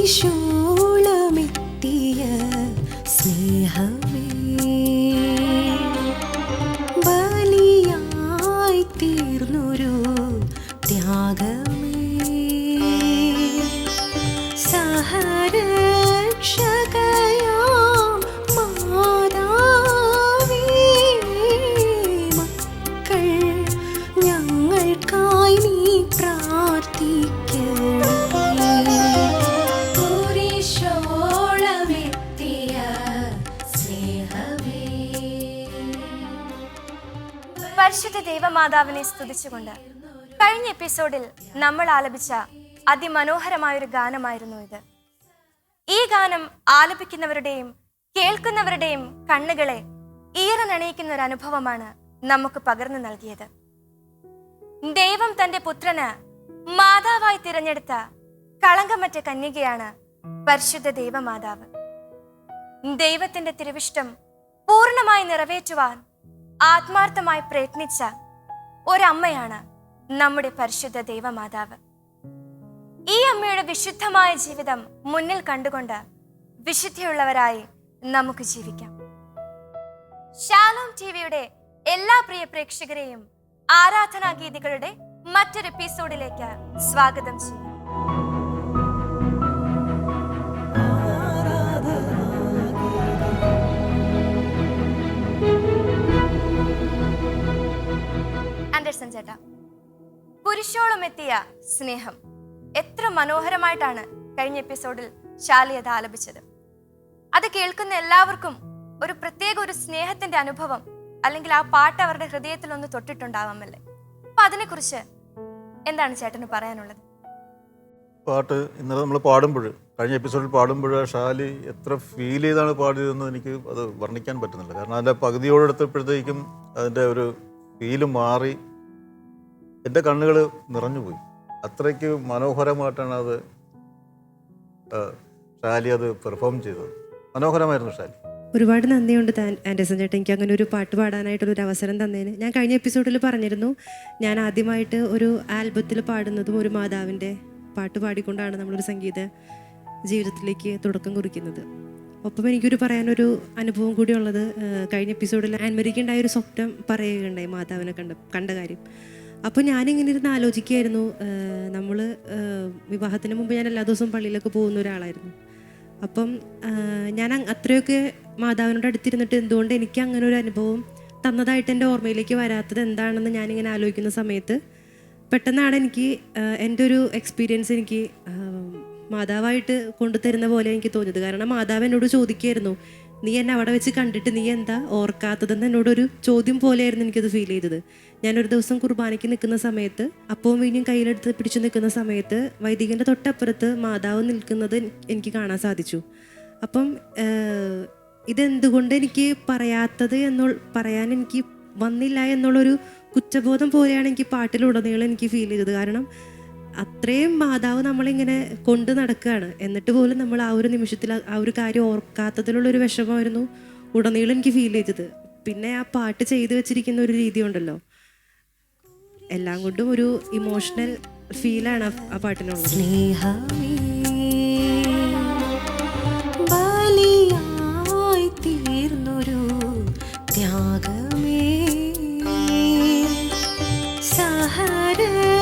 കുരിശോളമെത്തിയ സ്നേഹമേ, ബലിയായി തീർന്നൊരു ത്യാഗമേ, സഹരക്ഷകയാം മാതാവേ, മക്കൾ ഞങ്ങൾക്കായി നീ പ്രാർത്ഥിക്കണമേ. കുരിശോളമെത്തിയ സ്നേഹമേ. പരിശുദ്ധ ദൈവമാതാവിനെ സ്തുതിച്ചുകൊണ്ട് കഴിഞ്ഞ എപ്പിസോഡിൽ നമ്മൾ ആലപിച്ച അതിമനോഹരമായൊരു ഗാനമായിരുന്നു ഇത്. ഈ ഗാനം ആലപിക്കുന്നവരുടെയും കേൾക്കുന്നവരുടെയും കണ്ണുകളെ ഈറനണിയിക്കുന്ന ഒരു അനുഭവമാണ് നമുക്ക് പകർന്നു നൽകിയത്. ദൈവം തന്റെ പുത്രന് മാതാവായി തിരഞ്ഞെടുത്ത കളങ്കമറ്റ കന്യകയാണ് പരിശുദ്ധ ദൈവമാതാവ്. ദൈവത്തിന്റെ തിരുവിഷ്ടം പൂർണ്ണമായി നിറവേറ്റുവാൻ ആത്മാർത്ഥമായി പ്രയത്നിച്ച ഒരമ്മയാണ് നമ്മുടെ പരിശുദ്ധ ദൈവമാതാവ്. ഈ അമ്മയുടെ വിശുദ്ധമായ ജീവിതം മുന്നിൽ കണ്ടുകൊണ്ട് വിശുദ്ധിയുള്ളവരായി നമുക്ക് ജീവിക്കാം. ഷാലോം ടിവിയുടെ എല്ലാ പ്രിയ പ്രേക്ഷകരെയും ആരാധനാ ഗീതികളുടെ മറ്റൊരു എപ്പിസോഡിലേക്ക് സ്വാഗതം ചെയ്യും. ആൻഡേഴ്സൺ ചേട്ടാ, കുരിശോളമെത്തിയ സ്നേഹം എത്ര മനോഹരമായിട്ടാണ് കഴിഞ്ഞ എപ്പിസോഡിൽ ശാലി അത് ആലപിച്ചത്. അത് കേൾക്കുന്ന എല്ലാവർക്കും ഒരു പ്രത്യേക ഒരു സ്നേഹത്തിന്റെ അനുഭവം അല്ലെങ്കിൽ ആ പാട്ട് അവരുടെ ഹൃദയത്തിൽ ഒന്ന് തൊട്ടിട്ടുണ്ടാവാമല്ലേ? അപ്പൊ അതിനെക്കുറിച്ച് എന്താണ് ചേട്ടന് പറയാനുള്ളത്? പാട്ട് ഇന്നലെ നമ്മൾ പാടുമ്പോൾ, കഴിഞ്ഞ എപ്പിസോഡിൽ പാടുമ്പോൾ ഷാലി എത്ര ഫീൽ ചെയ്താണ് പാടിയതെന്ന് എനിക്ക് അത് വർണ്ണിക്കാൻ പറ്റുന്നില്ല. കാരണം അതിൻ്റെ പകുതിയോടെടുത്തപ്പോഴത്തേക്കും അതിൻ്റെ ഒരു ഫീല് മാറി എൻ്റെ കണ്ണുകൾ നിറഞ്ഞുപോയി. അത്രയ്ക്ക് മനോഹരമായിട്ടാണ് അത് ഷാലി അത് പെർഫോം ചെയ്തത്. മനോഹരമായിരുന്നു ഷാലി. ഒരുപാട് നന്ദിയുണ്ട് ആൻഡേഴ്സൺ ചേട്ടൻ, എനിക്ക് അങ്ങനെ ഒരു പാട്ട് പാടാനായിട്ടുള്ളൊരു അവസരം തന്നതിന്. ഞാൻ കഴിഞ്ഞ എപ്പിസോഡിൽ പറഞ്ഞിരുന്നു, ഞാൻ ആദ്യമായിട്ട് ഒരു ആൽബത്തിൽ പാടുന്നതും ഒരു മാതാവിൻ്റെ പാട്ട് പാടിക്കൊണ്ടാണ് നമ്മളൊരു സംഗീത ജീവിതത്തിലേക്ക് തുടക്കം കുറിക്കുന്നത്. ഒപ്പം എനിക്കൊരു പറയാനൊരു അനുഭവം കൂടി ഉള്ളത്, കഴിഞ്ഞ എപ്പിസോഡിൽ ആൻമരിക്ക് ഉണ്ടായൊരു സ്വപ്നം പറയുകയുണ്ടായി മാതാവിനെ കണ്ട കാര്യം. അപ്പോൾ ഞാനിങ്ങനെ ഇരുന്ന് ആലോചിക്കുകയായിരുന്നു. നമ്മൾ വിവാഹത്തിന് മുമ്പ് ഞാൻ എല്ലാ ദിവസവും പള്ളിയിലൊക്കെ പോകുന്ന ഒരാളായിരുന്നു. അപ്പം ഞാൻ അത്രയൊക്കെ മാതാവിനോട് അടുത്തിരുന്നിട്ട് എന്തുകൊണ്ട് എനിക്ക് അങ്ങനെ ഒരു അനുഭവം തന്നതായിട്ട് എൻ്റെ ഓർമ്മയിലേക്ക് വരാത്തത് എന്താണെന്ന് ഞാനിങ്ങനെ ആലോചിക്കുന്ന സമയത്ത് പെട്ടെന്നാണ് എനിക്ക് എൻ്റെ ഒരു എക്സ്പീരിയൻസ് എനിക്ക് മാതാവായിട്ട് കൊണ്ടുതരുന്ന പോലെ എനിക്ക് തോന്നിയത്. കാരണം മാതാവ് എന്നോട് ചോദിക്കുകയായിരുന്നു, നീ എന്നെ അവിടെ വെച്ച് കണ്ടിട്ട് നീ എന്താ ഓർക്കാത്തതെന്ന് എന്നോടൊരു ചോദ്യം പോലെയായിരുന്നു എനിക്കത് ഫീൽ ചെയ്തത്. ഞാനൊരു ദിവസം കുർബാനയ്ക്ക് നിൽക്കുന്ന സമയത്ത്, അപ്പവും വീഞ്ഞും കയ്യിലെടുത്ത് പിടിച്ചു നിൽക്കുന്ന സമയത്ത് വൈദികൻ്റെ തൊട്ടപ്പുറത്ത് മാതാവ് നിൽക്കുന്നത് എനിക്ക് കാണാൻ സാധിച്ചു. അപ്പം ഇതെന്തുകൊണ്ട് എനിക്ക് പറയാൻ എനിക്ക് വന്നില്ല എന്നുള്ളൊരു കുറ്റബോധം പോലെയാണ് എനിക്ക് പാട്ടിലുടനീളം എനിക്ക് ഫീൽ ചെയ്തത്. കാരണം അത്രയും മാതാവ് നമ്മളിങ്ങനെ കൊണ്ട് നടക്കുകയാണ്, എന്നിട്ട് പോലും നമ്മൾ ആ ഒരു നിമിഷത്തിൽ ആ ഒരു കാര്യം ഓർക്കാത്തതിലുള്ളൊരു വിഷമമായിരുന്നു ഉടനീളം എനിക്ക് ഫീൽ ചെയ്തത്. പിന്നെ ആ പാട്ട് ചെയ്തു വെച്ചിരിക്കുന്ന ഒരു രീതി ഉണ്ടല്ലോ, എല്ലാം കൊണ്ടും ഒരു ഇമോഷണൽ ഫീലാണ് ആ പാട്ടിനുള്ളത്. സ്നേഹമേ, ബലിയായി തീർന്നൊരു ത്യാഗമേ, സഹരക്ഷകയാം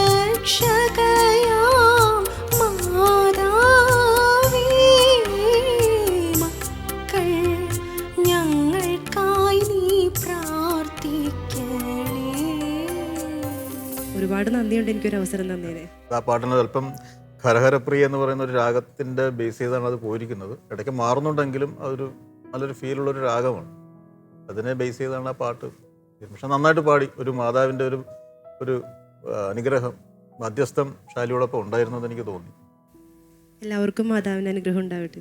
മാതാവേ, മക്കൾ ഞങ്ങൾക്കായി നീ പ്രാർത്ഥിക്കണേ. ഒരുപാട് നന്ദിയുണ്ട് എനിക്കൊരു അവസരം തന്നേനെ. ആ പാട്ടിന് അല്പം ഹരഹരപ്രിയ എന്ന് പറയുന്ന ഒരു രാഗത്തിൻ്റെ ബേസ് ചെയ്താണ് അത് പോയിരിക്കുന്നത്. ഇടയ്ക്ക് മാറുന്നുണ്ടെങ്കിലും അതൊരു നല്ലൊരു ഫീലുള്ളൊരു രാഗമാണ്. അതിനെ ബേസ് ചെയ്താണ് ആ പാട്ട്. പക്ഷെ നന്നായിട്ട് പാടി. ഒരു മാതാവിൻ്റെ ഒരു അനുഗ്രഹം, മധ്യസ്ഥം ഷാലിയോടൊപ്പം ഉണ്ടായിരുന്നെന്ന് എനിക്ക് തോന്നി. എല്ലാവർക്കും മാതാവിൻ്റെ അനുഗ്രഹം ഉണ്ടാവട്ടെ.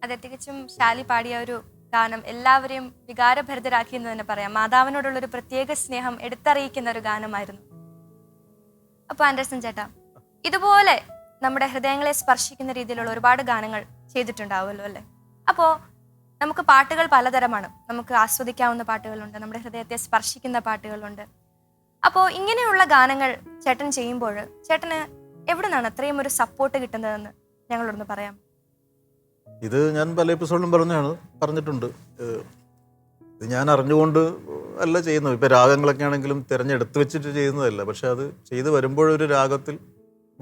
അതെ, തികച്ചും ശാലി പാടിയ ഒരു ഗാനം എല്ലാവരെയും വികാരഭരിതരാക്കി എന്ന് തന്നെ പറയാം. മാതാവിനോടുള്ളൊരു പ്രത്യേക സ്നേഹം എടുത്തറിയിക്കുന്ന ഒരു ഗാനമായിരുന്നു. അപ്പൊ ആൻഡേഴ്സൺ ചേട്ടാ, ഇതുപോലെ നമ്മുടെ ഹൃദയങ്ങളെ സ്പർശിക്കുന്ന രീതിയിലുള്ള ഒരുപാട് ഗാനങ്ങൾ ചെയ്തിട്ടുണ്ടാവുമല്ലോ അല്ലേ? അപ്പോൾ നമുക്ക് പാട്ടുകൾ പലതരമാണ്. നമുക്ക് ആസ്വദിക്കാവുന്ന പാട്ടുകളുണ്ട്, നമ്മുടെ ഹൃദയത്തെ സ്പർശിക്കുന്ന പാട്ടുകളുണ്ട്. അപ്പോൾ ഇങ്ങനെയുള്ള ഗാനങ്ങൾ ചേട്ടൻ ചെയ്യുമ്പോൾ ചേട്ടന് എവിടെ നിന്നാണ് അത്രയും ഒരു സപ്പോർട്ട് കിട്ടുന്നതെന്ന് ഞങ്ങളോടൊന്ന് പറയാം. ഇത് ഞാൻ പല എപ്പിസോഡിലും പറഞ്ഞിട്ടുണ്ട്. ഇത് ഞാൻ അറിഞ്ഞുകൊണ്ട് അല്ല ചെയ്യുന്നത്. ഇപ്പം രാഗങ്ങളൊക്കെ ആണെങ്കിലും തിരഞ്ഞെടുത്ത് വെച്ചിട്ട് ചെയ്യുന്നതല്ല. പക്ഷെ അത് ചെയ്ത് വരുമ്പോഴൊരു രാഗത്തിൽ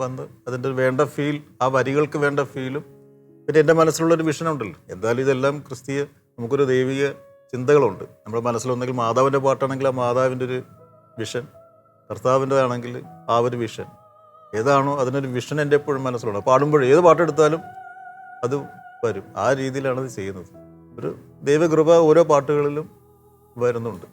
വന്ന് അതിൻ്റെ വേണ്ട ഫീൽ, ആ വരികൾക്ക് വേണ്ട ഫീലും പിന്നെ എൻ്റെ മനസ്സിലുള്ളൊരു വിഷൻ ഉണ്ടല്ലോ. എന്തായാലും ഇതെല്ലാം ക്രിസ്തീയ, നമുക്കൊരു ദൈവിക ചിന്തകളുണ്ട് നമ്മുടെ മനസ്സിലൊന്നെങ്കിൽ മാതാവിൻ്റെ പാട്ടാണെങ്കിൽ ആ മാതാവിൻ്റെ ഒരു വിഷൻ, കർത്താവിൻ്റെ ആണെങ്കിൽ ആ ഒരു വിഷൻ, ഏതാണോ അതിനൊരു വിഷൻ എൻ്റെ എപ്പോഴും മനസ്സിലുണ്ട്. പാടുമ്പോൾ ഏത് പാട്ടെടുത്താലും അത് വരും. ആ രീതിയിലാണ് ഇത് ചെയ്യുന്നത്. ഒരു ദൈവകൃപ ഓരോ പാട്ടുകളിലും വരുന്നുണ്ട്.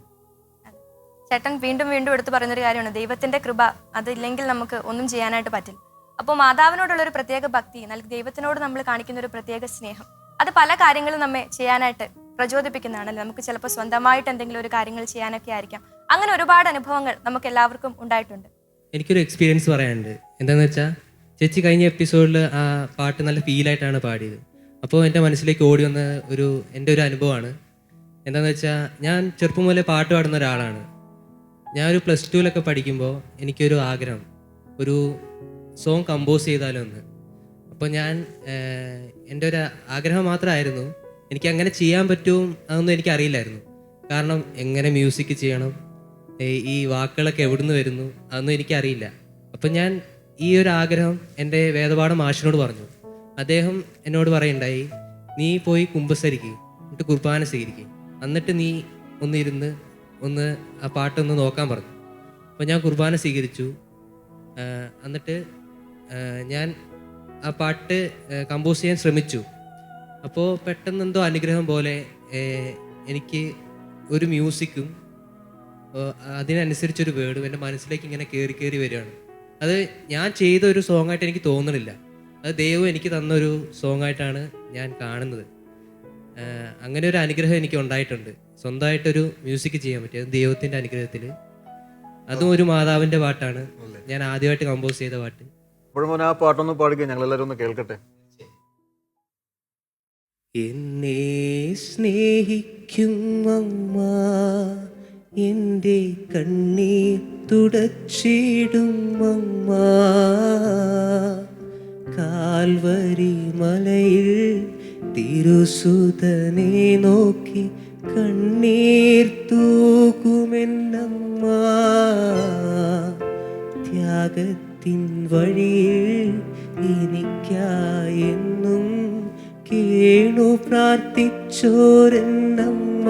ചേട്ടൻ വീണ്ടും വീണ്ടും എടുത്തു പറയുന്നൊരു കാര്യമാണ് ദൈവത്തിന്റെ കൃപ. അതില്ലെങ്കിൽ നമുക്ക് ഒന്നും ചെയ്യാനായിട്ട് പറ്റില്ല. അപ്പോൾ മാതാവിനോടുള്ള ഒരു പ്രത്യേക ഭക്തി, ദൈവത്തിനോട് നമ്മൾ കാണിക്കുന്ന ഒരു പ്രത്യേക സ്നേഹം, അത് പല കാര്യങ്ങളും നമ്മെ ചെയ്യാനായിട്ട് പ്രചോദിപ്പിക്കുന്നതാണല്ലോ. നമുക്ക് ചിലപ്പോൾ സ്വന്തമായിട്ട് എന്തെങ്കിലും ഒരു കാര്യങ്ങൾ ചെയ്യാനൊക്കെ ആയിരിക്കാം. അങ്ങനെ ഒരുപാട് അനുഭവങ്ങൾ നമുക്ക് എല്ലാവർക്കും ഉണ്ടായിട്ടുണ്ട്. എനിക്കൊരു എക്സ്പീരിയൻസ് പറയാനുണ്ട്. എന്താണെന്ന് വെച്ചാൽ, ചേച്ചി കഴിഞ്ഞ എപ്പിസോഡിൽ ആ പാട്ട് നല്ല ഫീലായിട്ടാണ് പാടിയത്. അപ്പോൾ എൻ്റെ മനസ്സിലേക്ക് ഓടി വന്ന എൻ്റെ ഒരു അനുഭവമാണ്. എന്താണെന്ന് വെച്ചാൽ, ഞാൻ ചെറുപ്പം മുതലേ പാട്ട് പാടുന്ന ഒരാളാണ്. ഞാനൊരു +2 പഠിക്കുമ്പോൾ എനിക്കൊരു ആഗ്രഹം, ഒരു സോങ് കമ്പോസ് ചെയ്താലോ എന്ന്. അപ്പോൾ ഞാൻ എൻ്റെ ഒരു ആഗ്രഹം മാത്രമായിരുന്നു. എനിക്ക് അങ്ങനെ ചെയ്യാൻ പറ്റും അതൊന്നും എനിക്കറിയില്ലായിരുന്നു. കാരണം എങ്ങനെ മ്യൂസിക് ചെയ്യണം, ഈ വാക്കുകളൊക്കെ എവിടുന്ന് വരുന്നു, അതൊന്നും എനിക്കറിയില്ല. അപ്പം ഞാൻ ഈ ഒരു ആഗ്രഹം എൻ്റെ വേദപാഠ മാഷിനോട് പറഞ്ഞു. അദ്ദേഹം എന്നോട് പറയുണ്ടായി, നീ പോയി കുമ്പസരിക്ക്, എന്നിട്ട് കുർബാന സ്വീകരിക്കുക, എന്നിട്ട് നീ ഒന്നിരുന്ന് ആ പാട്ടൊന്ന് നോക്കാൻ പറഞ്ഞു. അപ്പോൾ ഞാൻ കുർബാന സ്വീകരിച്ചു. എന്നിട്ട് ഞാൻ ആ പാട്ട് കമ്പോസ് ചെയ്യാൻ ശ്രമിച്ചു. അപ്പോൾ പെട്ടെന്ന് എന്തോ അനുഗ്രഹം പോലെ എനിക്ക് ഒരു മ്യൂസിക്കും അതിനനുസരിച്ചൊരു വേർഡും എൻ്റെ മനസ്സിലേക്ക് ഇങ്ങനെ കയറി വരികയാണ്. അത് ഞാൻ ചെയ്ത ഒരു സോങ്ങായിട്ട് എനിക്ക് തോന്നണില്ല. അത് ദൈവം എനിക്ക് തന്നൊരു സോങ്ങായിട്ടാണ് ഞാൻ കാണുന്നത്. അങ്ങനെ ഒരു അനുഗ്രഹം എനിക്ക് ഉണ്ടായിട്ടുണ്ട്. സ്വന്തമായിട്ടൊരു മ്യൂസിക് ചെയ്യാൻ പറ്റി, അത് ദൈവത്തിൻ്റെ അനുഗ്രഹത്തിൽ. അതും ഒരു മാതാവിൻ്റെ പാട്ടാണ്, ഞാൻ ആദ്യമായിട്ട് കമ്പോസ് ചെയ്ത പാട്ട്. അപ്പോഴും ആ പാട്ടൊന്ന് പാടിക്കുക, ഞങ്ങളെല്ലാവരും ഒന്ന് കേൾക്കട്ടെ. എന്നെ സ്നേഹിക്കും അമ്മ, എൻ്റെ കണ്ണീർ തുടച്ചിടും അമ്മ, കാൽവരി മലയിൽ തിരുസുതനെ നോക്കി കണ്ണീർ തൂകുമെന്നമ്മ, ത്യാഗത്തിൻ വഴിയിൽ എനിക്കായെന്നും കേണു പ്രാർത്ഥിച്ചോരെന്നമ്മ,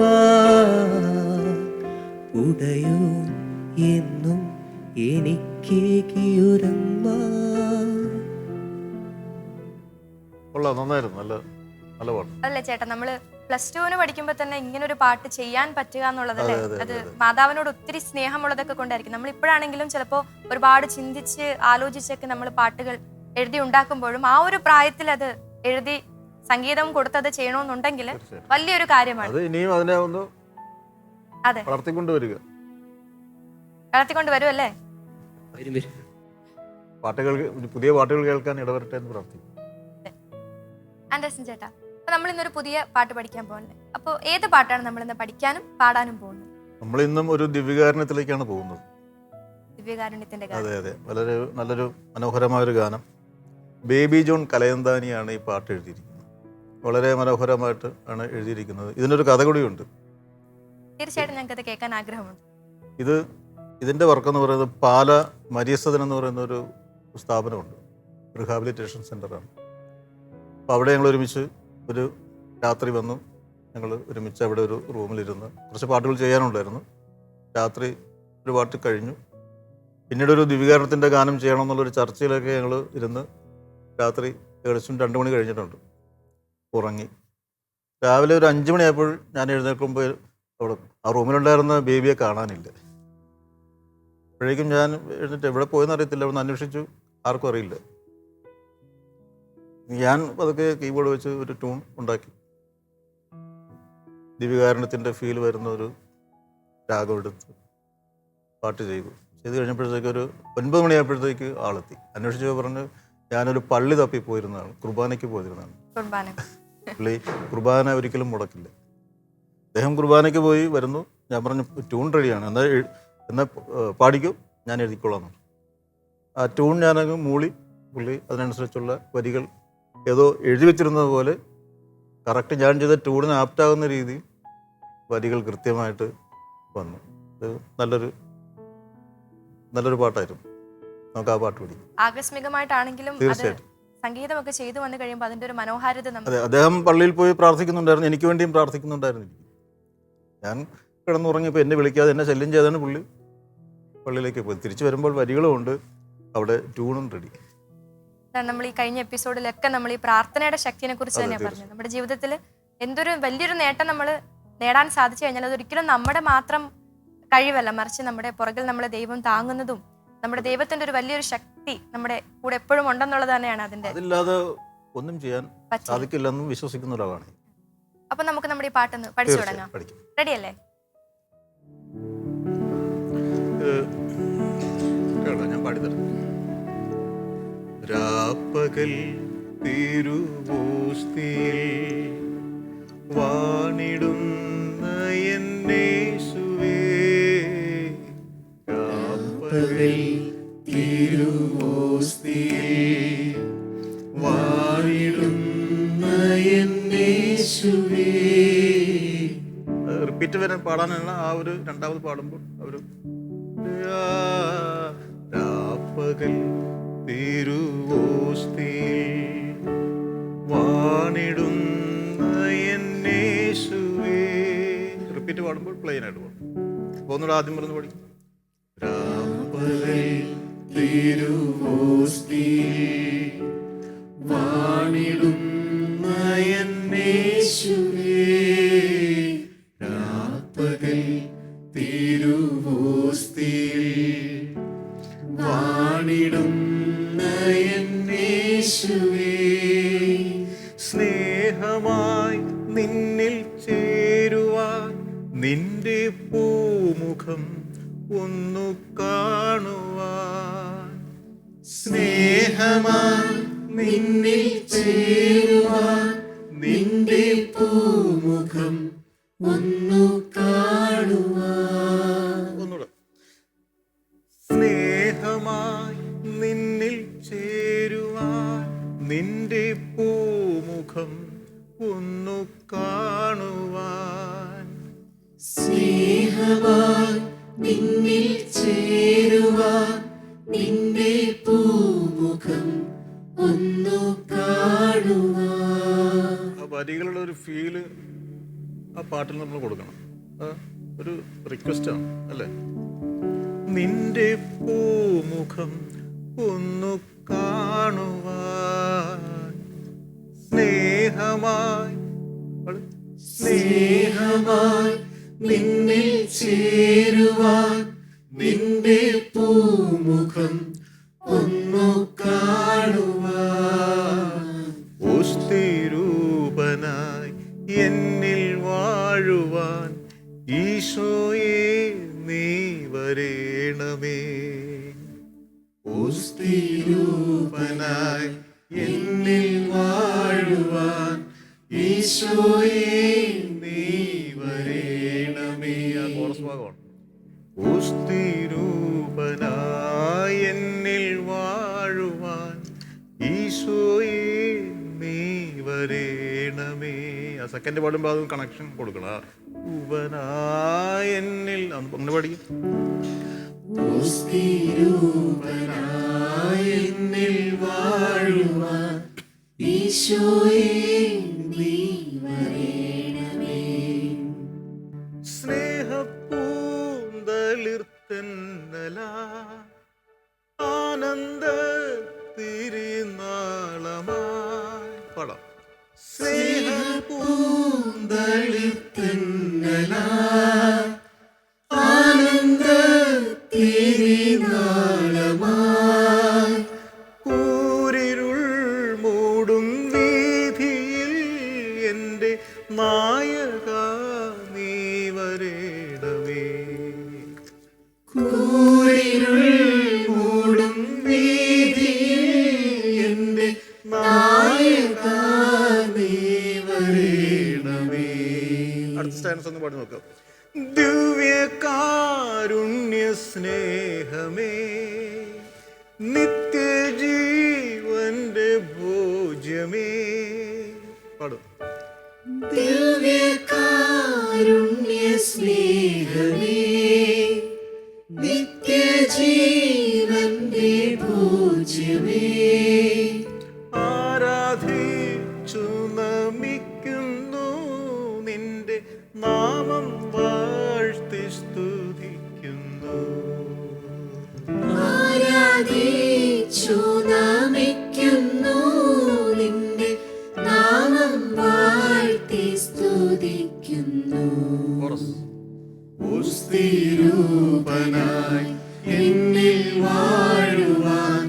ഉടയോ എന്നും എനിക്കേകിയൊരമ്മ. കൊള്ളാം, നന്നായിരുന്നു. നല്ല നല്ല പാട്ട്. അതല്ലേ ചേട്ടാ, നമ്മള് +2 പഠിക്കുമ്പോൾ തന്നെ ഇങ്ങനെ ഒരു പാട്ട് ചെയ്യാൻ പറ്റുക എന്നുള്ളതല്ലേ, അത് മാതാവിനോട് ഒത്തിരി സ്നേഹമുള്ളതൊക്കെ കൊണ്ടായിരിക്കും. നമ്മൾ ഇപ്പോഴാണെങ്കിലും ചിലപ്പോൾ ഒരുപാട് ചിന്തിച്ച് ആലോചിച്ചൊക്കെ നമ്മൾ പാട്ടുകൾ എഴുതി ഉണ്ടാക്കുമ്പോഴും ആ ഒരു പ്രായത്തിൽ അത് എഴുതി സംഗീതം കൊടുത്തത് ചെയ്യണമെന്നുണ്ടെങ്കിൽ വലിയൊരു കാര്യമാണ്. അത് ഇനിയും അതിനെ ഒന്ന് അതെ വളർത്തിക്കൊണ്ടുവരിക, വളർത്തിക്കൊണ്ട് വരുമല്ലേ. പാട്ടുകൾ, പുതിയ പാട്ടുകൾ കേൾക്കാൻ ഇടവരട്ടെ എന്ന് പ്രാർത്ഥിക്കും. ആൻഡേഴ്സൺ ചേട്ടാ, അപ്പൊ നമ്മൾ ഇന്നൊരു പുതിയ പാട്ട് പഠിക്കാൻ പോകുന്നത്. അപ്പോൾ ഏത് പാട്ടാണ് നമ്മൾ ഇന്ന് പഠിക്കാനും പാടാനും പോകുന്നത്? നമ്മൾ ഇന്നും ഒരു ദിവ്യകാരുണ്യത്തിലേക്കാണ് പോകുന്നത്. ദിവ്യകാരുണ്യത്തിന്റെ അതെ അതെ, വളരെ നല്ലൊരു മനോഹരമായൊരു ഗാനം. ബേബി ജോൺ കലയന്താനിയാണ് ഈ പാട്ട് എഴുതിയിരിക്കുന്നത്. വളരെ മനോഹരമായിട്ട് ആണ് എഴുതിയിരിക്കുന്നത്. ഇതിനൊരു കഥ കൂടിയുണ്ട്. തീർച്ചയായിട്ടും ഞങ്ങൾക്കത് കേൾക്കാൻ ആഗ്രഹമുണ്ട്. ഇതിൻ്റെ വർക്കെന്ന് പറയുന്നത് പാല മരിയസദൻ എന്ന് പറയുന്ന ഒരു സ്ഥാപനമുണ്ട്, റിഹാബിലിറ്റേഷൻ സെൻ്ററാണ്. അപ്പോൾ അവിടെ ഞങ്ങൾ ഒരുമിച്ച് ഒരു രാത്രി വന്നു. ഞങ്ങൾ ഒരുമിച്ച് അവിടെ ഒരു റൂമിലിരുന്ന് കുറച്ച് പാട്ടുകൾ ചെയ്യാനുണ്ടായിരുന്നു. രാത്രി ഒരു പാട്ട് കഴിഞ്ഞു. പിന്നീട് ഒരു ദിവ്യകാരുണ്യത്തിൻ്റെ ഗാനം ചെയ്യണം എന്നുള്ളൊരു ചർച്ചയിലൊക്കെ ഞങ്ങൾ ഇരുന്ന് രാത്രി ഏകദേശം 2 മണി കഴിഞ്ഞിട്ടുണ്ട്. ഉറങ്ങി. രാവിലെ ഒരു 5 മണിയായപ്പോൾ ഞാൻ എഴുന്നേൽക്കുമ്പോൾ അവിടെ ആ റൂമിലുണ്ടായിരുന്ന ബേബിയെ കാണാനില്ല. അപ്പോഴേക്കും ഞാൻ എഴുന്നേറ്റ് എവിടെ പോയെന്ന് അറിയത്തില്ല. അവിടെ നിന്ന് അന്വേഷിച്ചു, ആർക്കും അറിയില്ല. ഞാൻ അതൊക്കെ കീബോർഡ് വെച്ച് ഒരു ട്യൂൺ ഉണ്ടാക്കി, ദിവ്യകാരുണ്യത്തിൻ്റെ ഫീൽ വരുന്ന ഒരു രാഗം എടുത്ത് പാട്ട് ചെയ്തു കഴിഞ്ഞപ്പോഴത്തേക്ക് ഒരു 9 മണിയായപ്പോഴത്തേക്ക് ആളെത്തി. അന്വേഷിച്ചപ്പോൾ പറഞ്ഞ് ഞാനൊരു പള്ളി തപ്പി പോയിരുന്നതാണ്, കുർബാനയ്ക്ക് പോയിരുന്നതാണ്. പുള്ളി കുർബാന ഒരിക്കലും മുടക്കില്ല. അദ്ദേഹം കുർബാനയ്ക്ക് പോയി വരുന്നു. ഞാൻ പറഞ്ഞു ട്യൂൺ റെഡിയാണ്, എന്നാൽ പാടിക്കോ, ഞാൻ എഴുതിക്കോളാം. ആ ട്യൂൺ ഞാനങ്ങ് മൂളി, പുള്ളി അതിനനുസരിച്ചുള്ള വരികൾ ഏതോ എഴുതി വെച്ചിരുന്നത് പോലെ കറക്റ്റ് ഞാൻ ചെയ്ത ട്യൂണിന് ആപ്റ്റാകുന്ന രീതിയിൽ വരികൾ കൃത്യമായിട്ട് വന്നു. അത് നല്ലൊരു പാട്ടായിരുന്നു. നമുക്ക് ആ പാട്ട് പിടിക്കും. ആകസ്മികമായിട്ടാണെങ്കിലും അത് തീർച്ചയായിട്ടും. സംഗീതമൊക്കെ ചെയ്തു വന്നു കഴിയുമ്പോൾ അതിന്റെ ഒരു മനോഹാരിത അതെ, അദ്ദേഹം പള്ളിയിൽ പോയി പ്രാർത്ഥിക്കുന്നുണ്ടായിരുന്നു, എനിക്ക് വേണ്ടിയും പ്രാർത്ഥിക്കുന്നുണ്ടായിരുന്നു. ഞാൻ കിടന്നുറങ്ങിയപ്പോൾ എന്നെ വിളിക്കാതെ എന്നെ ശല്യം ചെയ്താണ് പുള്ളി പള്ളിയിലേക്ക് പോയി. തിരിച്ചു വരുമ്പോൾ വരികളുമുണ്ട്, അവിടെ ട്യൂണും റെഡി. നമ്മൾ ഈ കഴിഞ്ഞ എപ്പിസോഡിലൊക്കെ നമ്മൾ ഈ പ്രാർത്ഥനയുടെ ശക്തിയെ കുറിച്ച് തന്നെയാണ് പറഞ്ഞത്. നമ്മുടെ ജീവിതത്തിൽ എന്തൊരു വലിയൊരു നേട്ടം നമ്മൾ നേടാൻ സാധിച്ചു കഴിഞ്ഞാൽ അതൊരിക്കലും നമ്മുടെ മാത്രം കഴിവല്ല, മറിച്ച് നമ്മുടെ പുറകിൽ നമ്മളെ ദൈവം താങ്ങുന്നതും നമ്മുടെ ദൈവത്തിന്റെ ഒരു വലിയൊരു ശക്തി നമ്മുടെ കൂടെ എപ്പോഴും ഉണ്ടെന്നുള്ളത് തന്നെയാണ് അതിന്റെ. അതില്ലാതെ ഒന്നും ചെയ്യാൻ സാധിക്കില്ലെന്നും വിശ്വസിക്കുന്ന ഒരാളാണ്. അപ്പൊ നമുക്ക് നമ്മുടെ ഈ പാട്ടൊന്ന് പഠിച്ചു തുടങ്ങാം. റെഡി അല്ലേ? ഞാൻ പാടിത്തരാം. രാപ്പകൽ തിരുവോസ്തിയിൽ വാണിടുന്ന എന്നേശുവേ, രാപ്പകൽ തിരുവോസ്തിയിൽ വാണിടുന്ന എന്നേശുവേ. റിപ്പീറ്റ് വരാൻ പാടാനാണ് ആ ഒരു രണ്ടാമത് പാടുമ്പോൾ അവർ രാപ്പകൽ തിരുവോസ്തിയിൽ വാണിടുന്ന എന്നേശുവേ. റിപ്പീറ്റ് പാടുമ്പോൾ പ്ലെയിൻ ആയിട്ട് പാടും. അപ്പോൾ ഒന്നുകൂടെ ആദ്യം പറഞ്ഞ് പഠിക്കും. രാപ്പകൽ തിരുവോസ്തിയിൽ വാണിടുന്ന എന്നേശുവേ, രാപ്പകൽ തിരുവോസ്തിയിൽ വാണിടുന്ന എന്നേശുവേ. സ്നേഹമായി നിന്നിൽ ചേരുവാൻ നിന്റെ പൂമുഖം ഒന്നു കാണുവാൻ, സ്നേഹമായി നിന്നിൽ ചേരുവാൻ നിന്റെ പൂമുഖം ഒന്നു കാണുവാൻ. ഒന്നുകൂടെ. സ്നേഹമായി നിന്നിൽ ചേരുവാൻ നിന്റെ പൂമുഖം ഒന്നു കാണുവാൻ, സ്നേഹമായി നിന്നിൽ ചേരുവാൻ നിന്റെ പൂമുഖം ഒന്നു കാണുവാൻ. ആ വരികളുടെ ഒരു ഫീല് ആ പാട്ടിൽ നമ്മൾ കൊടുക്കണം. ഒരു റിക്വസ്റ്റാണ് അല്ലേ? നിന്റെ പൂമുഖം ഒന്നു കാണുവാൻ, സ്നേഹമായി സ്നേഹമായി നിന്നിൽ ചേരുവാൻ നിന്റെ പൂമുഖം ഒന്നു കാണുവാൻ, ഓസ്തിരൂപനായി എന്നിൽ വാഴുവാൻ ഈശോയെ നീ വരേണമേ, ഓസ്തിരൂപനായി എന്നിൽ വാഴുവാൻ ഈശോയെ നീ വരേണമേ. ആ കോറസ് ഭാഗമാണ്. ഓസ്തിരൂപനായി എന്നിൽ വാഴുവാൻ ഈശോയെ നീ വരേണമേ. ആ സെക്കൻഡ് പാടുമ്പോൾ അത് കണക്ഷൻ കൊടുക്കണം. ഉപനായി എന്നിൽ ഒന്ന് പഠിക്കും. എന്നിൽ വാഴുവാൻ ഈശോയെ നീ വരേണമേ. സ്നേഹപ്പൂന്തളിർത്തന്നല ആനന്ദ തിരുനാളമായി പാടാം. സ്നേഹപ്പൂന്തളിർത്തന്നല ആനന്ദ തിരുനാളമായി, കൂരിരുൾ മൂടും വീഥിയിൽ എൻ്റെ നായക നീ വരേണമേ, കൂരിരുൾ മൂടും വീഥിയിൽ എൻ്റെ നായക നീ വരേണമേ. അടുത്ത സ്റ്റാൻസ് ഒന്ന് പാടി നോക്കാം. ദിവ്യകാരുണ്യ സ്നേഹമേ, നിത്യജീവന്റെ ഭോജ്യമേ, പാടും. ദിവ്യകാരുണ്യ സ്നേഹമേ, നിത്യജീവന്റെ പൂജ്യമേ, ആരാധിച്ചു നമിക്കുന്നു നിന്റെ നാമം വാഴ്ത്തി സ്തുതിക്കുന്നു. ആരാധിച്ചു നമിക്കുന്നു നിന്റെ നാമം വാഴ്ത്തി സ്തുതിക്കുന്നു. പുസ്തിരൂപനായി എന്നിൽ വാഴുവാൻ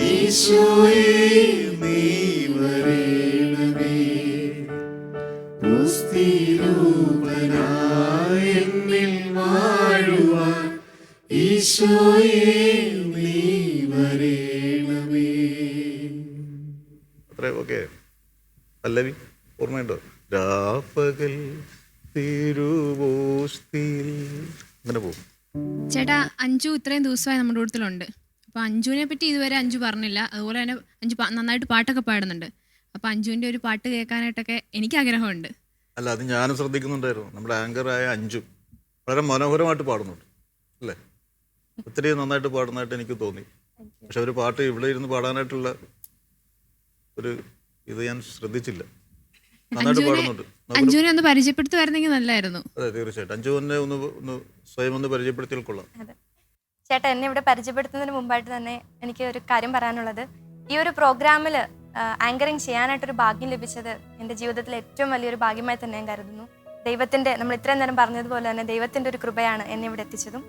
ഈശോയെ നീ വരേണമേ. പുസ്തിരൂപനായി എന്നിൽ വാഴുവാൻ ഈശോയെ നീ വരേണമേ. അത്രേ. ഓക്കെ. പല്ലവി ഓർമ്മയുണ്ടോ? രാപ്പകൽ തിരുവോസ്തിയിൽ അങ്ങനെ പോകും. ചേട്ടാ, അഞ്ജു ഇത്രയും ദിവസമായി നമ്മുടെ കൂട്ടത്തിലുണ്ട്. അപ്പോൾ അഞ്ജുവിനെ പറ്റി ഇതുവരെ അഞ്ജു പറഞ്ഞില്ല. അതുപോലെ തന്നെ അഞ്ജു നന്നായിട്ട് പാട്ടൊക്കെ പാടുന്നുണ്ട്. അപ്പോൾ അഞ്ജുവിൻ്റെ ഒരു പാട്ട് കേൾക്കാനായിട്ടൊക്കെ എനിക്ക് ആഗ്രഹമുണ്ട്. അല്ല, അത് ഞാനും ശ്രദ്ധിക്കുന്നുണ്ടായിരുന്നു. നമ്മുടെ ആങ്കറായ അഞ്ജു വളരെ മനോഹരമായിട്ട് പാടുന്നുണ്ട് അല്ലേ? ഒത്തിരി നന്നായിട്ട് പാടുന്നതായിട്ട് എനിക്ക് തോന്നി. പക്ഷെ ഒരു പാട്ട് ഇവിടെ ഇരുന്ന് പാടാനായിട്ടുള്ള ഒരു ഇത് ഞാൻ ശ്രദ്ധിച്ചില്ല. നന്നായിട്ട് പാടുന്നുണ്ട്. അഞ്ജുവിനെ ഒന്ന് പരിചയപ്പെടുത്തി വരുന്നെങ്കിൽ നല്ലതായിരുന്നു. അതെ, തീർച്ചയായിട്ടും. അഞ്ജുവിനെ ഒന്ന് സ്വയം ഒന്ന് പരിചയപ്പെടുത്തിയാൽ കൊള്ളാം. അതെ ചേട്ടാ, എന്നെ ഇവിടെ പരിചയപ്പെടുത്തുന്നതിന് മുമ്പായിട്ട് തന്നെ എനിക്ക് ഒരു കാര്യം പറയാനുള്ളത്, ഈ ഒരു പ്രോഗ്രാമിൽ ആങ്കറിങ് ചെയ്യാനായിട്ടൊരു ഭാഗ്യം ലഭിച്ചത് എൻ്റെ ജീവിതത്തിലെ ഏറ്റവും വലിയൊരു ഭാഗ്യമായി തന്നെ ഞാൻ കരുതുന്നു. ദൈവത്തിൻ്റെ, നമ്മൾ ഇത്രയും നേരം പറഞ്ഞതുപോലെ തന്നെ ദൈവത്തിൻ്റെ ഒരു കൃപയാണ് എന്നെ ഇവിടെ എത്തിച്ചതും.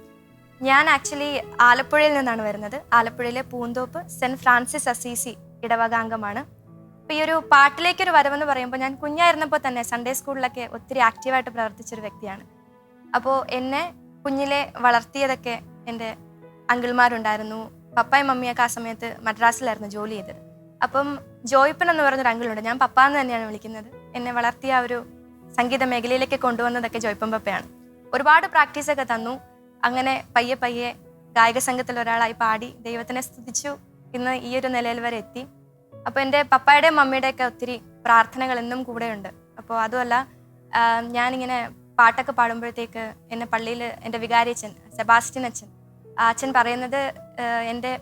ഞാൻ ആക്ച്വലി ആലപ്പുഴയിൽ നിന്നാണ് വരുന്നത്. ആലപ്പുഴയിലെ പൂന്തോപ്പ് സെൻറ്റ് ഫ്രാൻസിസ് അസീസി ഇടവകാംഗമാണ്. അപ്പോൾ ഈ ഒരു പാട്ടിലേക്കൊരു വരവെന്ന് പറയുമ്പോൾ, ഞാൻ കുഞ്ഞായിരുന്നപ്പോൾ തന്നെ സൺഡേ സ്കൂളിലൊക്കെ ഒത്തിരി ആക്റ്റീവായിട്ട് പ്രവർത്തിച്ചൊരു വ്യക്തിയാണ്. അപ്പോൾ എന്നെ കുഞ്ഞിലെ വളർത്തിയതൊക്കെ എൻ്റെ അങ്കിൾമാരുണ്ടായിരുന്നു. പപ്പായും മമ്മിയൊക്കെ ആ സമയത്ത് മദ്രാസിലായിരുന്നു ജോലി ചെയ്തത്. അപ്പം ജോയ്പ്പൻ എന്ന് പറഞ്ഞൊരു അങ്കിളുണ്ട്, ഞാൻ പപ്പ എന്ന് തന്നെയാണ് വിളിക്കുന്നത്. എന്നെ വളർത്തിയ ആ ഒരു സംഗീത മേഖലയിലേക്ക് കൊണ്ടുവന്നതൊക്കെ ജോയ്പ്പൻ പപ്പയാണ്. ഒരുപാട് പ്രാക്ടീസൊക്കെ തന്നു. അങ്ങനെ പയ്യെ പയ്യെ ഗായക സംഘത്തിൽ ഒരാളായി പാടി ദൈവത്തിനെ സ്തുതിച്ചു ഇന്ന് ഈ ഒരു നിലയിൽ വരെ എത്തി. അപ്പോൾ എൻ്റെ പപ്പായുടെയും മമ്മിയുടെയൊക്കെ ഒത്തിരി പ്രാർത്ഥനകൾ എന്നും കൂടെയുണ്ട്. അപ്പോൾ അതുമല്ല, ഞാനിങ്ങനെ പാട്ടൊക്കെ പാടുമ്പോഴത്തേക്ക് എന്നെ പള്ളിയിൽ എൻ്റെ വികാരിയച്ഛൻ സെബാസ്റ്റ്യൻ അച്ഛൻ, ആ അച്ഛൻ പറയുന്നത് എൻ്റെ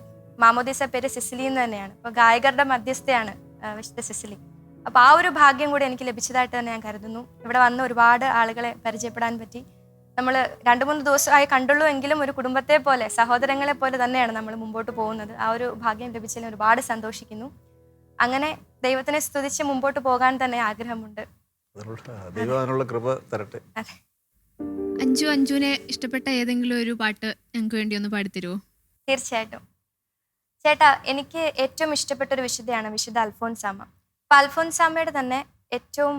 മാമോദീസ പേര് സിസിലി എന്ന് തന്നെയാണ്. അപ്പോൾ ഗായകരുടെ മധ്യസ്ഥയാണ് വിശുദ്ധ സിസിലി. അപ്പോൾ ആ ഒരു ഭാഗ്യം കൂടി എനിക്ക് ലഭിച്ചതായിട്ട് തന്നെ ഞാൻ കരുതുന്നു. ഇവിടെ വന്ന് ഒരുപാട് ആളുകളെ പരിചയപ്പെടാൻ പറ്റി. നമ്മൾ 2-3 ദിവസമായി കണ്ടുള്ളൂ എങ്കിലും ഒരു കുടുംബത്തെ പോലെ, സഹോദരങ്ങളെ പോലെ തന്നെയാണ് നമ്മൾ മുമ്പോട്ട് പോകുന്നത്. ആ ഒരു ഭാഗ്യം ലഭിച്ചതിൽ ഒരുപാട് സന്തോഷിക്കുന്നു. അങ്ങനെ ദൈവത്തിനെ സ്തുതിച്ച് മുമ്പോട്ട് പോകാൻ തന്നെ ആഗ്രഹമുണ്ട്. ദൈവം അതിനുള്ള കൃപ തരട്ടെ. അതെ. അഞ്ജുവിനെ ഇഷ്ടപ്പെട്ട ഏതെങ്കിലും ഒരു പാട്ട് ഞങ്ങൾക്ക് വേണ്ടി ഒന്ന് പാടിത്തരുമോ? തീർച്ചയായിട്ടും ചേട്ടാ, എനിക്ക് ഏറ്റവും ഇഷ്ടപ്പെട്ട ഒരു വിശുദ്ധയാണ് വിശുദ്ധ അൽഫോൻസാമ്മ. അപ്പം അൽഫോൻസാമ്മയുടെ തന്നെ ഏറ്റവും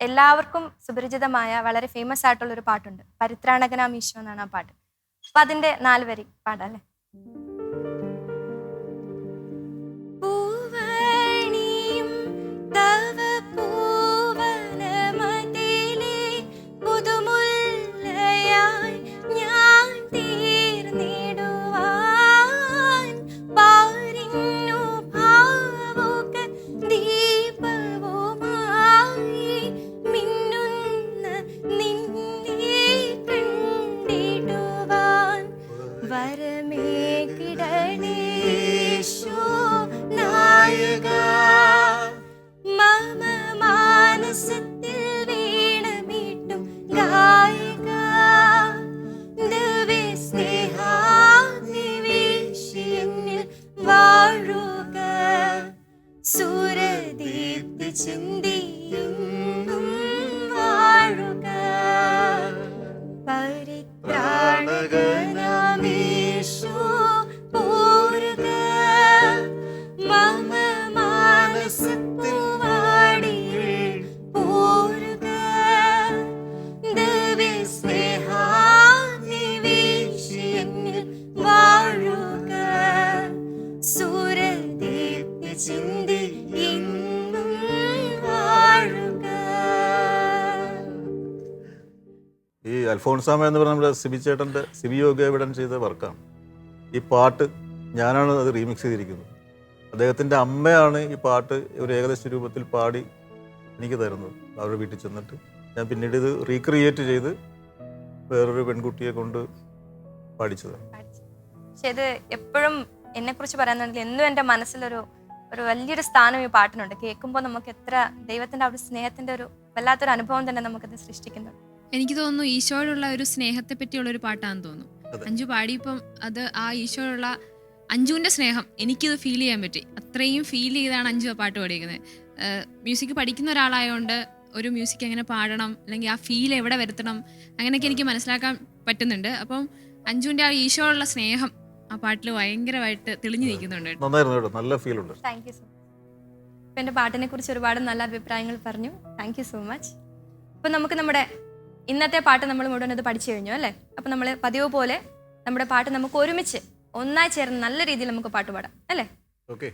എല്ലാവർക്കും സുപരിചിതമായ വളരെ ഫേമസ് ആയിട്ടുള്ളൊരു പാട്ടുണ്ട്, പരിത്രാണകനാം ഈശോ എന്നാണ് ആ പാട്ട്. അപ്പം അതിൻ്റെ 4 വരി പാടാം അല്ലേ? പൂവണിയും തവ പൂവനമതിലേ പുതുമുല്ലയായി ഞാൻ തീർന്നിടുവാൻ പാരിന്നു ഭാവുക ദീപവുമായി മിന്നുന്ന നിന്നെ കണ്ടിടുവാൻ വരമേകിടണേശോ നായക മമ മാനസത്തിൽ വീണമീട്ടും ഗായക ദിവ്യ സ്നേഹാനിവേശിയിൽ വാഴുക സൂര്യദീപ്തി ചിന്തിയെന്നും വാഴുക പരിത്രാണകനാമീശോ പോരുക മമ മാനസപ്പൂവാടിയിൽ പോരുക ദിവ്യ സ്നേഹാനിവേശിയിൽ വാഴുക സൂര്യദീപ്തി ചിന്തി എന്നും വാഴുക. ഈ അൽഫോൺസാമ എന്ന് പറഞ്ഞാൽ നമ്മുടെ സിബി ചേട്ടൻ്റെ, സിബി യോഗേവിടൻ ചെയ്ത വർക്കാണ്. ഈ പാട്ട് ഞാനാണ് അത് റീമിക്സ് ചെയ്തിരിക്കുന്നത്. അദ്ദേഹത്തിൻ്റെ അമ്മയാണ് ഈ പാട്ട് ഒരു ഏകദേശ രൂപത്തിൽ പാടി എനിക്ക് തരുന്നത്. അവരുടെ വീട്ടിൽ ചെന്നിട്ട് ഞാൻ പിന്നീട് ഇത് റീക്രിയേറ്റ് ചെയ്ത് വേറൊരു പെൺകുട്ടിയെ കൊണ്ട് പാടിച്ചത്. പക്ഷെ ഇത് എപ്പോഴും എന്നെക്കുറിച്ച് പറയാന്നുണ്ടെങ്കിൽ എന്നും എൻ്റെ മനസ്സിലൊരു വലിയൊരു സ്ഥാനം ഈ പാട്ടിനുണ്ട്. കേൾക്കുമ്പോൾ നമുക്ക് എത്ര ദൈവത്തിൻ്റെ ആ ഒരു സ്നേഹത്തിൻ്റെ ഒരു വല്ലാത്തൊരു അനുഭവം തന്നെ നമുക്കത് സൃഷ്ടിക്കുന്നുണ്ട്. എനിക്ക് തോന്നുന്നു ഈശോയോടുള്ള ഒരു സ്നേഹത്തെ പറ്റിയുള്ള ഒരു പാട്ടാണെന്ന് തോന്നുന്നു. അഞ്ജു പാടിയപ്പം അത് ആ ഈശോയോടുള്ള അഞ്ജുവിൻ്റെ സ്നേഹം എനിക്കിത് ഫീൽ ചെയ്യാൻ പറ്റി. അത്രയും ഫീൽ ചെയ്താണ് അഞ്ജു ആ പാട്ട് പാടിയിരിക്കുന്നത്. മ്യൂസിക് പഠിക്കുന്ന ഒരാളായതുകൊണ്ട് ഒരു മ്യൂസിക് എങ്ങനെ പാടണം, അല്ലെങ്കിൽ ആ ഫീൽ എവിടെ വരുത്തണം, അങ്ങനെയൊക്കെ എനിക്ക് മനസ്സിലാക്കാൻ പറ്റുന്നുണ്ട്. അപ്പം അഞ്ജുവിൻ്റെ ആ ഈശോയുള്ള സ്നേഹം ആ പാട്ടിൽ ഭയങ്കരമായിട്ട് തെളിഞ്ഞു നിൽക്കുന്നുണ്ട്. നന്നായിരുന്നു കേട്ടോ, നല്ല ഫീൽ ഉണ്ട്. Thank you so much. ഇപ്പം എൻ്റെ പാട്ടിനെ കുറിച്ച് ഒരുപാട് നല്ല അഭിപ്രായങ്ങൾ പറഞ്ഞു. Thank you so much. അപ്പം നമുക്ക് നമ്മുടെ ഇന്നത്തെ പാട്ട് നമ്മൾ മുഴുവൻ ഇത് പഠിച്ചു കഴിഞ്ഞു അല്ലേ? അപ്പം നമ്മൾ പതിവ് പോലെ നമ്മുടെ പാട്ട് നമുക്ക് ഒരുമിച്ച് ഒന്നായി ചേർന്ന് നല്ല രീതിയിൽ നമുക്ക് പാട്ട് പാടാം അല്ലേ? ഓക്കെ.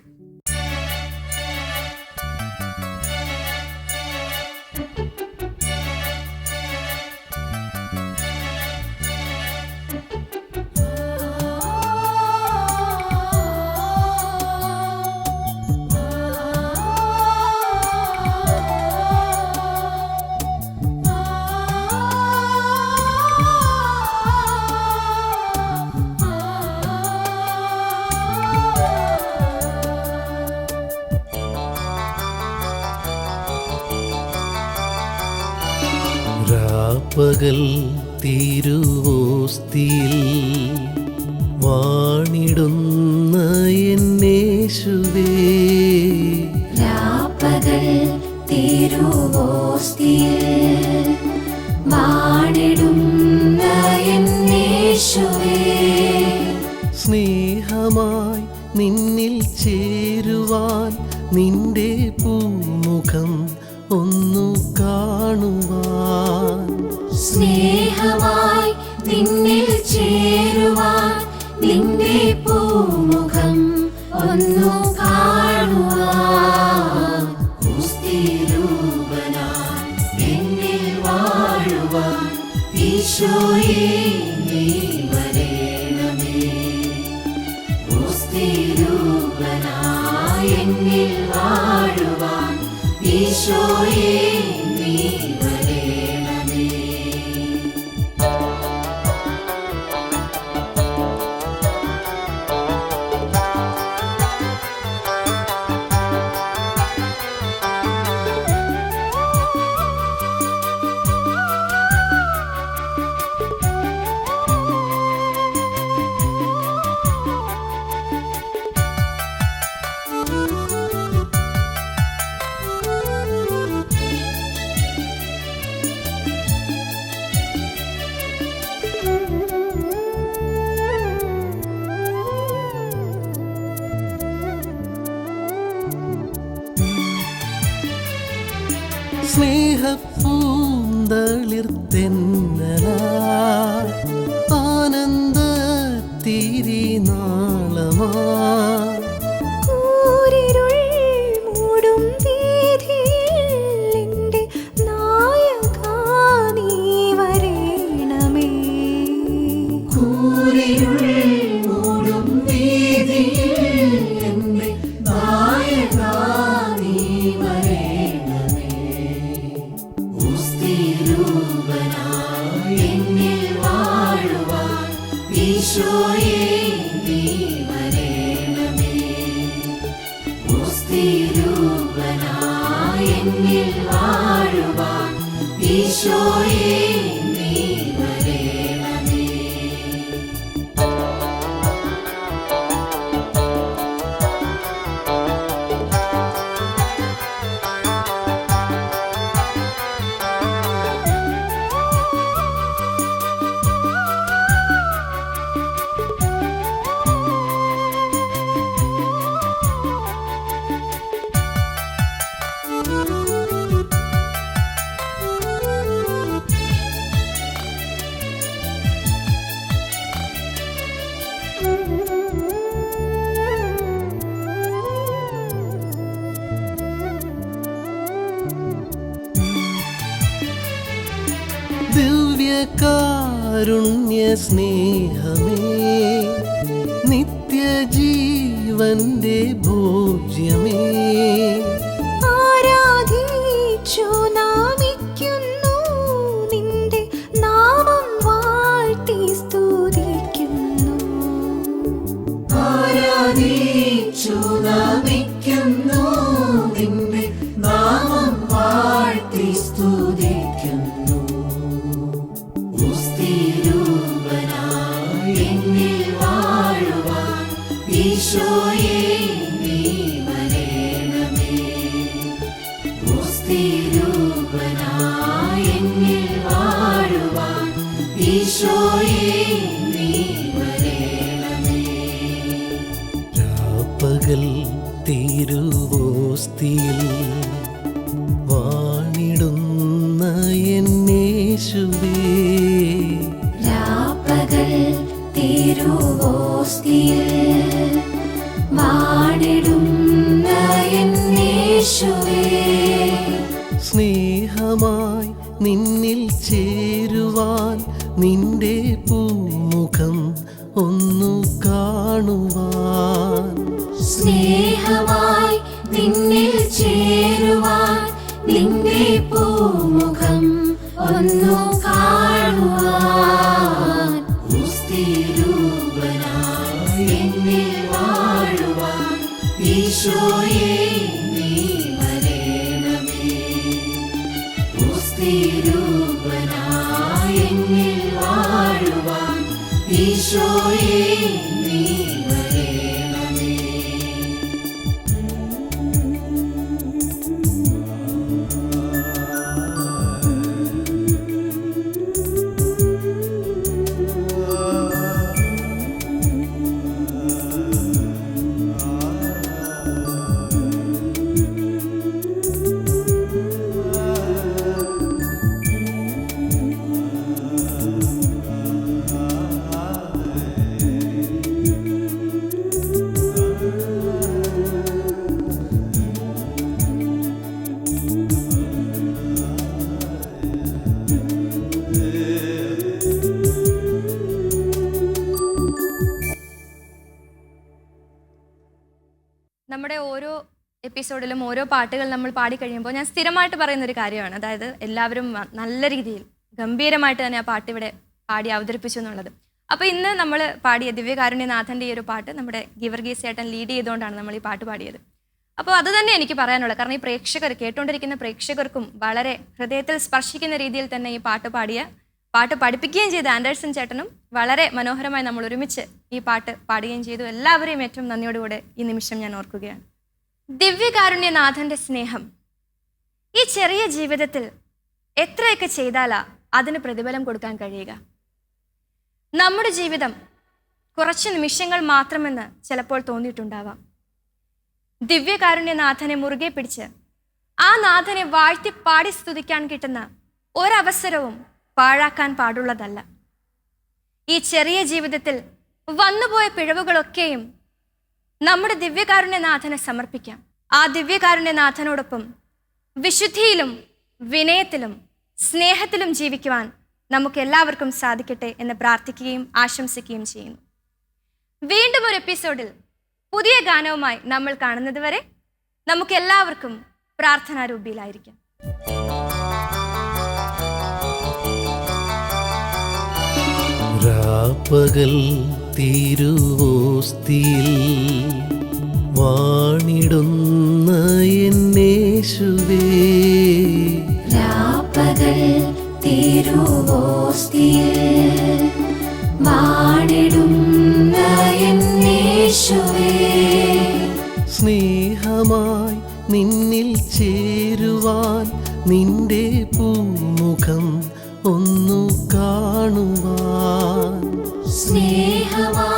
പകൽ തിരുവോസ്തിയിൽ വാണിടുന്ന എന്നേശുവേ, രാപ്പകൽ തിരുവോസ്തിയിൽ വാണിടുന്ന എന്നേശുവേ, സ്നേഹമായി നിന്നിൽ ചേരുവാൻ നിന്റെ പൂമുഖം ഒന്നു കാണുവാൻ, സ്നേഹമായി നിന്നിൽ ചേരുവാൻ നിന്റെ പൂമുഖം ഒന്നു കാണുവാൻ, ക്രിസ്തുരൂപനായി എന്നിൽ വാഴുവാൻ ഈശോയേ നീ വരേണമേ, ക്രിസ്തുരൂപനായി എന്നിൽ വാഴുവാൻ ഈശോയേ നീ വരേണമേ. സ്നേഹപ്പൂന്തളിർതെന്നലായി ആനന്ദ തിരിനാളമായി, കൂരിരുൾ മൂടും വീഥിയിൽ എൻ്റെ നായകാ നീ വരേണമേ, കൂരിരുൾ മൂടും വീഥിയിൽ എൻ്റെ നായകാ നീ വരേണമേ, ക്രിസ്തുരൂപനായി എന്നിൽ വാഴുവാൻ ഈശോയേ നീ വരേണമേ, ക്രിസ്തുരൂപനായി എന്നിൽ വാഴുവാൻ ഈശോയേ നീ വരേണമേ. ദിവ്യകാരുണ്യ സ്നേഹമേ, നിത്യജീവന്റെ ഭോജ്യമേ, ആരാധിച്ചിടും ആരാധിച്ചു നാമിക്കുന്നു നിന്റെ നാമം വാഴ്ത്തി സ്തുതിക്കുന്നു ആരാധിച്ചു നാമിക്കുന്നു നിന്റെ നാമം വാഴ്ത്തി സ്തുതിക്കുന്നു ഉസ്തിരൂപനായി എന്നിൽ വാഴുവാൻ ഈശോയേ നീ വരേണമേ ഉസ്തിരൂപനായി എന്നിൽ വാഴുവാൻ ഈശോയേ നീ വരേണമേ രാപ്പകൽ തിരുവോസ്തിയിൽ വാണിടുന്ന എന്നേശുവേ രാപ്പകൽ തിരുവോസ്തിയിൽ വാണിടുന്ന എന്നേശുവേ സ്നേഹമായി നിന്നിൽ ചേരുവാൻ നിന്റെ പൂമുഖം ഒന്നു കാണുവാൻ സ്നേഹമായി നിന്നിൽ ചേരുവാൻ നിന്റെ പൂമുഖം ഒന്നു കാണുവാൻ ഉസ്തിരൂപനായി എന്നിൽ വാഴുവാൻ ഈശോയേ നീ വരേണമേ ഉസ്തിരൂപനായി എന്നിൽ വാഴുവാൻ ഈശോയേ നീ വരേണമേ നമ്മുടെ ഓരോ എപ്പിസോഡിലും ഓരോ പാട്ടുകൾ നമ്മൾ പാടിക്കഴിയുമ്പോൾ ഞാൻ സ്ഥിരമായിട്ട് പറയുന്നൊരു കാര്യമാണ്. അതായത് എല്ലാവരും നല്ല രീതിയിൽ ഗംഭീരമായിട്ട് തന്നെ ആ പാട്ട് ഇവിടെ പാടി അവതരിപ്പിച്ചു എന്നുള്ളത്. അപ്പോൾ ഇന്ന് നമ്മൾ പാടിയ ദിവ്യകാരുണ്യനാഥൻ്റെ ഈ ഒരു പാട്ട് നമ്മുടെ ഗീവർഗീസ് ചേട്ടൻ ലീഡ് ചെയ്തുകൊണ്ടാണ് നമ്മൾ ഈ പാട്ട് പാടിയത്. അപ്പോൾ അത് തന്നെ എനിക്ക് പറയാനുള്ളത്. കാരണം ഈ പ്രേക്ഷകർ, കേട്ടുകൊണ്ടിരിക്കുന്ന പ്രേക്ഷകർക്കും വളരെ ഹൃദയത്തിൽ സ്പർശിക്കുന്ന രീതിയിൽ തന്നെ ഈ പാട്ട് പഠിപ്പിക്കുകയും ചെയ്ത ആൻഡേഴ്സൺ ചേട്ടനും വളരെ മനോഹരമായി നമ്മൾ ഒരുമിച്ച് ഈ പാട്ട് പാടുകയും ചെയ്തു. എല്ലാവരെയും ഏറ്റവും നന്ദിയോടുകൂടെ ഈ നിമിഷം ഞാൻ ഓർക്കുകയാണ്. ദിവ്യകാരുണ്യനാഥൻ്റെ സ്നേഹം ഈ ചെറിയ ജീവിതത്തിൽ എത്രയൊക്കെ ചെയ്താലാ അതിന് പ്രതിഫലം കൊടുക്കാൻ കഴിയുക? നമ്മുടെ ജീവിതം കുറച്ച് നിമിഷങ്ങൾ മാത്രമെന്ന് ചിലപ്പോൾ തോന്നിയിട്ടുണ്ടാവാം. ദിവ്യകാരുണ്യനാഥനെ മുറുകെ പിടിച്ച് ആ നാഥനെ വാഴ്ത്തി പാടി സ്തുതിക്കാൻ കിട്ടുന്ന ഒരവസരവും പാഴാക്കാൻ പാടുള്ളതല്ല. ഈ ചെറിയ ജീവിതത്തിൽ വന്നുപോയ പിഴവുകളൊക്കെയും നമ്മുടെ ദിവ്യകാരുണ്യനാഥനെ സമർപ്പിക്കാം. ആ ദിവ്യകാരുണ്യനാഥനോടൊപ്പം വിശുദ്ധിയിലും വിനയത്തിലും സ്നേഹത്തിലും ജീവിക്കുവാൻ നമുക്ക് എല്ലാവർക്കും സാധിക്കട്ടെ എന്ന് പ്രാർത്ഥിക്കുകയും ആശംസിക്കുകയും ചെയ്യുന്നു. വീണ്ടും ഒരു എപ്പിസോഡിൽ പുതിയ ഗാനവുമായി നമ്മൾ കാണുന്നത് വരെ നമുക്ക് എല്ലാവർക്കും പ്രാർത്ഥനാരൂപിയിലായിരിക്കാം. രാപ്പകൽ തിരുവോസ്തിയിൽ വാണിടുന്ന എന്നേശുവേ രാപ്പകൽ തിരുവോസ്തിയിൽ വാണിടുന്ന എന്നേശുവേ സ്നേഹമായി നിന്നിൽ ചേരുവാൻ നിന്റെ പൂമുഖം ഒന്നു കാണുവാൻ സ്നേഹമായി